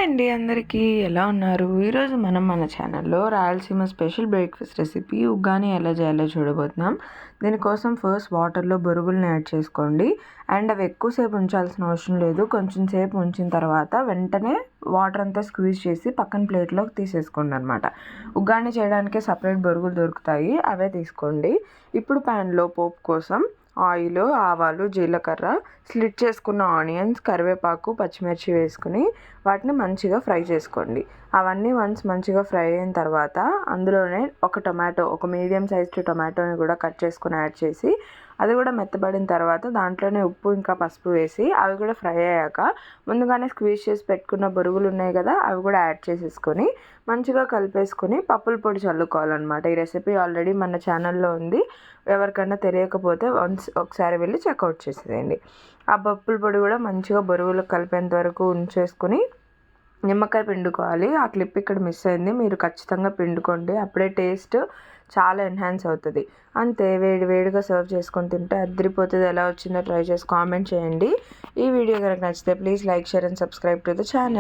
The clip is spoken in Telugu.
హాయ్ అండి, అందరికీ ఎలా ఉన్నారు? ఈరోజు మనం మన ఛానల్లో Rayalaseema special breakfast recipe uggani ఎలా చేయాలో చూడబోతున్నాం. దీనికోసం ఫస్ట్ వాటర్లో బొరుగుల్ని యాడ్ చేసుకోండి. అండ్ అవి ఎక్కువసేపు ఉంచాల్సిన అవసరం లేదు. కొంచెం సేపు ఉంచిన తర్వాత వెంటనే వాటర్ అంతా స్క్వీజ్ చేసి పక్కన ప్లేట్లోకి తీసేసుకోండి అనమాట. ఉగ్గాని చేయడానికి సపరేట్ బొరుగులు దొరుకుతాయి, అవే తీసుకోండి. ఇప్పుడు ప్యాన్లో పోపు కోసం ఆయిల్, ఆవాలు, జీలకర్ర, స్లిట్ చేసుకున్న ఆనియన్స్, కరివేపాకు, పచ్చిమిర్చి వేసుకుని వాటిని మంచిగా ఫ్రై చేసుకోండి. అవన్నీ వన్స్ మంచిగా ఫ్రై అయిన తర్వాత అందులోనే ఒక మీడియం సైజ్ టొమాటోని కూడా కట్ చేసుకుని యాడ్ చేసి అది కూడా మెత్తబడిన తర్వాత దాంట్లోనే ఉప్పు ఇంకా పసుపు వేసి అవి కూడా ఫ్రై అయ్యాక ముందుగానే స్క్వీజ్ చేసి పెట్టుకున్న బొరుగులు ఉన్నాయి కదా, అవి కూడా యాడ్ చేసేసుకొని మంచిగా కలిపేసుకొని పప్పుల పొడి చల్లుకోవాలన్నమాట. ఈ రెసిపీ ఆల్రెడీ మన ఛానల్లో ఉంది, ఎవరికైనా తెలియకపోతే ఒకసారి వెళ్ళి చెక్అవుట్ చేసేయండి. ఆ పప్పుల పొడి కూడా మంచిగా బొరుగులకు కలిపేంత వరకు ఉంచేసుకుని నిమ్మకాయ పిండుకోవాలి. ఆ క్లిప్ ఇక్కడ మిస్ అయింది, మీరు ఖచ్చితంగా పిండుకోండి, అప్పుడే టేస్ట్ చాలా ఎన్హాన్స్ అవుతుంది. అంతే, వేడిగా సర్వ్ చేసుకొని తింటే అదిరిపోతుంది. ఎలా వచ్చిందో ట్రై చేసి కామెంట్ చేయండి. ఈ వీడియో కనుక నచ్చితే please like, share and subscribe to the channel.